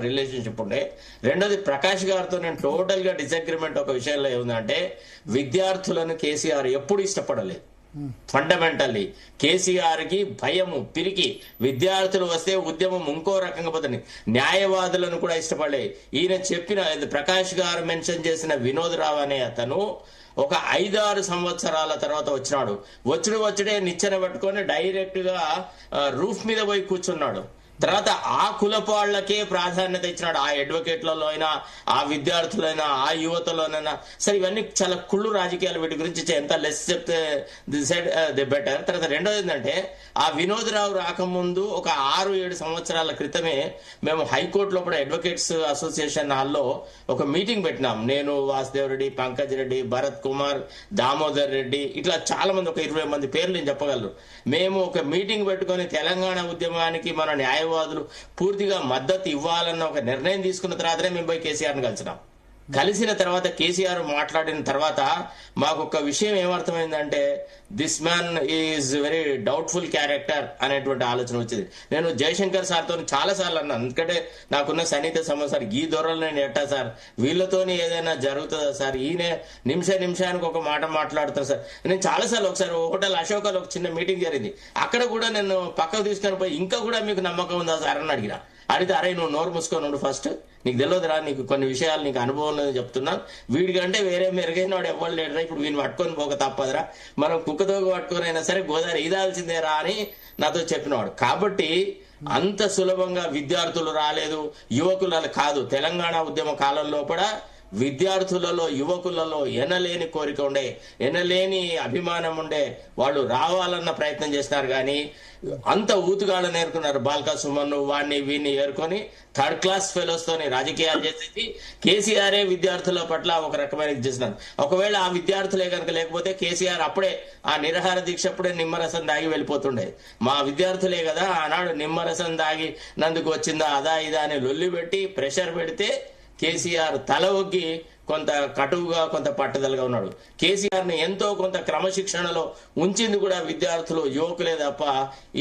Relationship ఉండే. రెండోది ప్రకాష్ గారితో నేను టోటల్ గా డిసగ్రిమెంట్ ఒక విషయంలో ఏముందంటే, విద్యార్థులను కేసీఆర్ ఎప్పుడు ఇష్టపడలేదు. ఫండమెంటల్లీ కేసీఆర్ కి భయము పిరికి, విద్యార్థులు వస్తే ఉద్యమం ఇంకో రకంగా పోతుంది. న్యాయవాదులను కూడా ఇష్టపడలే. ఈయన చెప్పిన ప్రకాష్ గారు మెన్షన్ చేసిన వినోద్ రావు అనే అతను ఒక 5-6 సంవత్సరాల తర్వాత వచ్చినాడు. వచ్చుడే నిచ్చెన పెట్టుకొని డైరెక్ట్ గా రూఫ్ మీద పోయి కూర్చున్నాడు. తర్వాత ఆ కులపాళ్లకే ప్రాధాన్యత ఇచ్చినాడు. ఆ అడ్వకేట్లలో అయినా, ఆ విద్యార్థులైనా, ఆ యువతలోనైనా సరే. ఇవన్నీ చాలా కుళ్ళు రాజకీయాలు. వీటి గురించి ఎంత లెస్ చెప్తే ది బెటర్. తర్వాత రెండోది ఏంటంటే, ఆ వినోద్ రావు రాకముందు ఒక 6-7 సంవత్సరాల క్రితమే మేము హైకోర్టులో కూడా అడ్వకేట్స్ అసోసియేషన్ హాల్లో ఒక మీటింగ్ పెట్టినాం. నేను, వాసుదేవ్ రెడ్డి, పంకజ్ రెడ్డి, భరత్ కుమార్, దామోదర్ రెడ్డి, ఇట్లా చాలా మంది, ఒక 20 మంది పేర్లు నేను చెప్పగలరు. మేము ఒక మీటింగ్ పెట్టుకొని తెలంగాణ ఉద్యమానికి మన న్యాయవాదులు పూర్తిగా మద్దతు ఇవ్వాలన్న ఒక నిర్ణయం తీసుకున్న తర్వాతనే మేము పోయి కేసీఆర్ని కలిసిన తర్వాత కేసీఆర్ మాట్లాడిన తర్వాత మాకు ఒక విషయం ఏమర్థమైందంటే, this man is very doubtful character అనేటువంటి ఆలోచన వచ్చింది. నేను జయశంకర్ సార్తో చాలా సార్లు అన్నాను, ఎందుకంటే నాకున్న సన్నిహిత సమస్య సార్, ఈ దొరలు నేను ఎట్టా సార్, వీళ్ళతోని ఏదైనా జరుగుతుందా సార్, ఈయన నిమిషానికి ఒక మాట మాట్లాడుతారు సార్. నేను చాలాసార్లు, ఒకసారి హోటల్ అశోకాలో ఒక చిన్న మీటింగ్ జరిగింది, అక్కడ కూడా నేను పక్కకు తీసుకొని పోయి, ఇంకా కూడా మీకు నమ్మకం ఉందా సార్ అని అడిగితే, అరే నువ్వు నోరు మూసుకొని ఉండు ఫస్ట్, నీకు తెలియదురా, నీకు కొన్ని విషయాలు నీకు అనుభవం లేదని చెప్తున్నాను, వీడికంటే వేరే మెరుగైన వాడు ఎవ్వరు లేడురా, ఇప్పుడు వీడిని పట్టుకొని పోక తప్పదురా, మనం కుక్కతో పట్టుకొని అయినా సరే గోదావరి ఈదాల్సిందేరా అని నాతో చెప్పినవాడు. కాబట్టి అంత సులభంగా విద్యార్థులు రాలేదు, యువకుల కాదు. తెలంగాణ ఉద్యమ కాలంలో కూడా విద్యార్థులలో, యువకులలో ఎనలేని కోరిక ఉండే, ఎనలేని అభిమానం ఉండే, వాళ్ళు రావాలన్న ప్రయత్నం చేస్తున్నారు. కానీ అంత ఊతుగాళ్ళ నేర్చుకున్నారు. బాల్కా సుమన్ వాడిని వీడిని ఏరుకొని థర్డ్ క్లాస్ ఫెలోస్ తోని రాజకీయాలు చేసేసి కేసీఆరే విద్యార్థుల పట్ల ఒక రకమైన ఇది చేస్తున్నారు. ఒకవేళ ఆ విద్యార్థులే కనుక లేకపోతే కేసీఆర్ అప్పుడే ఆ నిరాహార దీక్ష అప్పుడే నిమ్మరసం దాగి వెళ్ళిపోతుండే. మా విద్యార్థులే కదా ఆనాడు నిమ్మరసం దాగి నందుకు వచ్చిందా అదా ఇదా అని లొల్లి పెట్టి ప్రెషర్ పెడితే కేసీఆర్ తల ఒగ్గి కొంత కటువుగా, కొంత పట్టుదలగా ఉన్నాడు. కేసీఆర్ ని ఎంతో కొంత క్రమశిక్షణలో ఉంచింది కూడా విద్యార్థులు, యువకులే తప్ప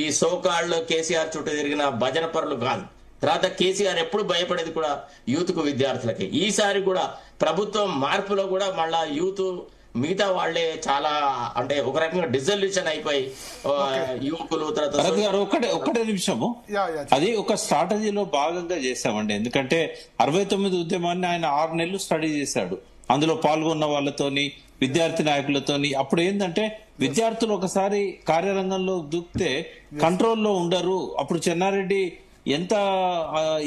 ఈ సోకాళ్ళు కేసీఆర్ చుట్టూ తిరిగిన భజన పరులు కాదు. తర్వాత కేసీఆర్ ఎప్పుడు భయపడేది కూడా యూత్ కు, విద్యార్థులకి. ఈసారి కూడా ప్రభుత్వం మార్పులో కూడా మళ్ళా యూత్ మిగతా వాళ్లే చాలా, అంటే ఒక రకంగా డిజల్యూషన్ అయిపోయి యువకులు. ఒక్కటే నిమిషము, అది ఒక స్ట్రాటజీలో భాగంగా చేశామండి. ఎందుకంటే 69 ఉద్యమాన్ని ఆయన 6 నెలలు స్టడీ చేశాడు. అందులో పాల్గొన్న వాళ్ళతోని, విద్యార్థి నాయకులతోని. అప్పుడు ఏంటంటే విద్యార్థులు ఒకసారి కార్యరంగంలో దూకితే కంట్రోల్లో ఉండరు. అప్పుడు చెన్నారెడ్డి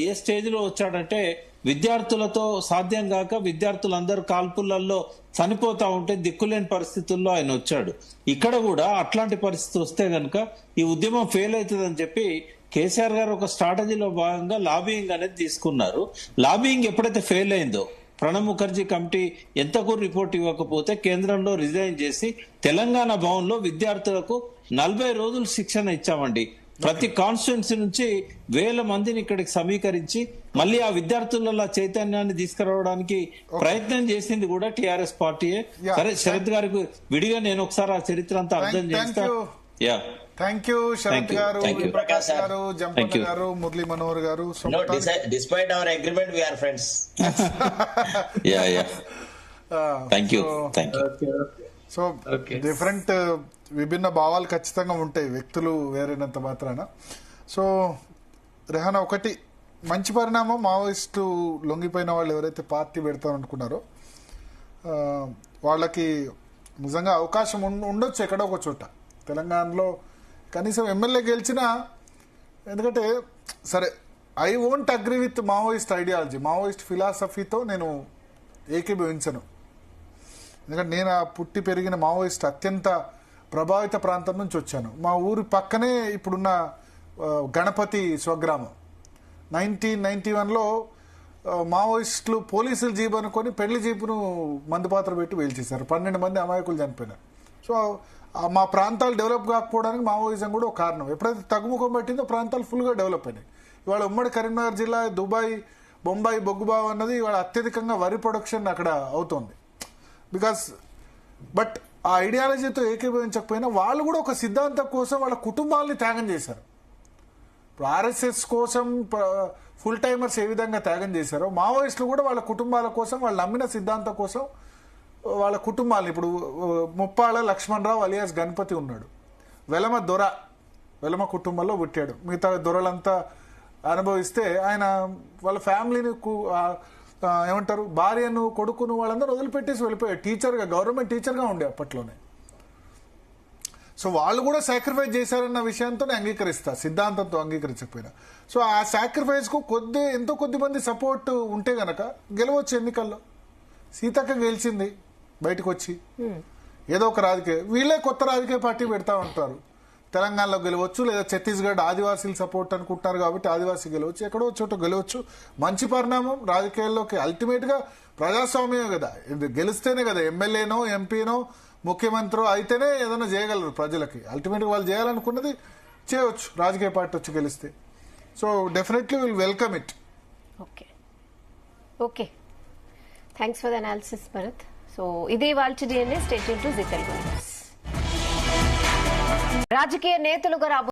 ఏ స్టేజ్ లో వచ్చాడంటే, విద్యార్థులతో సాధ్యం కాక విద్యార్థులందరూ కాల్పులలో చనిపోతా ఉంటే దిక్కులేని పరిస్థితుల్లో ఆయన వచ్చాడు. ఇక్కడ కూడా అట్లాంటి పరిస్థితి వస్తే గనక ఈ ఉద్యమం ఫెయిల్ అవుతుందని చెప్పి కేసీఆర్ గారు ఒక స్ట్రాటజీలో భాగంగా లాబియింగ్ అనేది తీసుకున్నారు. లాబియింగ్ ఎప్పుడైతే ఫెయిల్ అయిందో, ప్రణబ్ ముఖర్జీ కమిటీ ఎంతకు రిపోర్ట్ ఇవ్వకపోతే కేంద్రంలో రిజైన్ చేసి తెలంగాణ భవన్ లో విద్యార్థులకు 40 రోజులు శిక్షణ ఇచ్చామండి. ప్రతి కాన్స్టిట్యున్సీ నుంచి 1000 మందిని ఇక్కడికి సమీకరించి మళ్ళీ ఆ విద్యార్థుల చైతన్యాన్ని తీసుకురావడానికి ప్రయత్నం చేసింది కూడా టిఆర్ఎస్ పార్టీయే. సరే, శరత్ గారికి విడిగా నేను ఒకసారి ఆ చరిత్ర అంతా అర్థం చేస్తాను. థ్యాంక్ యూ శరత్ గారు, ప్రకాష్ గారు, జంపన్న గారు, మురళీ మనోహర్ గారు. Despite our agreement we are friends. So different విభిన్న భావాలు ఖచ్చితంగా ఉంటాయి, వ్యక్తులు వేరైనంత మాత్రాన. సో రెహానా, ఒకటి మంచి పరిణామం, మావోయిస్టు లొంగిపోయిన వాళ్ళు ఎవరైతే పార్టీ పెడతారనుకున్నారో వాళ్ళకి నిజంగా అవకాశం ఉండొచ్చు ఎక్కడో ఒక చోట. తెలంగాణలో కనీసం ఎమ్మెల్యే గెలిచినా, ఎందుకంటే సరే I won't agree with Maoist ideology, Maoist ఫిలాసఫీతో నేను ఏకీభవించను. ఎందుకంటే నేను పుట్టి పెరిగిన మావోయిస్ట్ అత్యంత ప్రభావిత ప్రాంతం నుంచి వచ్చాను. మా ఊరి పక్కనే ఇప్పుడున్న గణపతి స్వగ్రామం. 1991లో మావోయిస్టులు పోలీసులు జీప్ అనుకొని పెళ్లి జీపును మందుపాత్ర పెట్టి వేల్చేశారు. 12 మంది అమాయకులు చనిపోయినారు. సో మా ప్రాంతాలు డెవలప్ కాకపోవడానికి మావోయిజం కూడా ఒక కారణం. ఎప్పుడైతే తగ్గుముఖం పట్టిందో ప్రాంతాలు ఫుల్గా డెవలప్ అయినాయి. ఇవాళ ఉమ్మడి కరీంనగర్ జిల్లా, దుబాయ్, బొంబాయి, బొగ్గుబావు అన్నది ఇవాళ అత్యధికంగా వరి ప్రొడక్షన్ అక్కడ అవుతోంది. బట్ ఆ ఐడియాలజీతో ఏకీభవించకపోయినా వాళ్ళు కూడా ఒక సిద్ధాంతం కోసం వాళ్ళ కుటుంబాలని త్యాగం చేశారు. ఇప్పుడు ఆర్ఎస్ఎస్ కోసం ఫుల్ టైమర్స్ ఏ విధంగా త్యాగం చేశారో మావోయిస్టులు కూడా వాళ్ళ కుటుంబాల కోసం, వాళ్ళు నమ్మిన సిద్ధాంతం కోసం వాళ్ళ కుటుంబాలు, ఇప్పుడు ముప్పాళ్ళ లక్ష్మణరావు అలియాస్ గణపతి ఉన్నాడు, వెలమ కుటుంబంలో పుట్టాడు. మిగతా దొరలంతా అనుభవిస్తే ఆయన వాళ్ళ ఫ్యామిలీని ఏమంటారు, భార్యను కొడుకును వాళ్ళందరూ వదిలిపెట్టేసి వెళ్ళిపోయాడు. టీచర్గా, గవర్నమెంట్ టీచర్గా ఉండే అప్పట్లోనే. సో వాళ్ళు కూడా సాక్రిఫైస్ చేశారన్న విషయంతో అంగీకరిస్తా, సిద్ధాంతంతో అంగీకరించకపోయినా. సో ఆ సాక్రిఫైస్కు ఎంతో కొద్ది మంది సపోర్ట్ ఉంటే గనక గెలవచ్చు ఎన్నికల్లో. సీతక్క గెలిచింది బయటకు వచ్చి, ఏదో ఒక వీళ్ళే కొత్త రాజకీయ పార్టీ పెడతా ఉంటారు. తెలంగాణలో గెలవచ్చు, లేదా ఛత్తీస్గఢ్ ఆదివాసీలు సపోర్ట్ అనుకుంటున్నారు కాబట్టి ఆదివాసీ గెలవచ్చు, ఎక్కడో చోట గెలవచ్చు. మంచి పరిణామం రాజకీయాల్లోకి. అల్టిమేట్ గా ప్రజాస్వామ్యమే కదా, గెలిస్తేనే కదా ఎమ్మెల్యేనో ఎంపీనో ముఖ్యమంత్రి అయితేనే ఏదైనా చేయగలరు ప్రజలకి. అల్టిమేట్ గా వాళ్ళు చేయాలనుకున్నది చేయవచ్చు రాజకీయ పార్టీ వచ్చి గెలిస్తే. So definitely will welcome it. Okay okay, thanks for the analysis Bharat. సో ఇది వాళ్ళ DNA. Stay tuned to Zee Telugu news. రాజకీయ నేతలుగా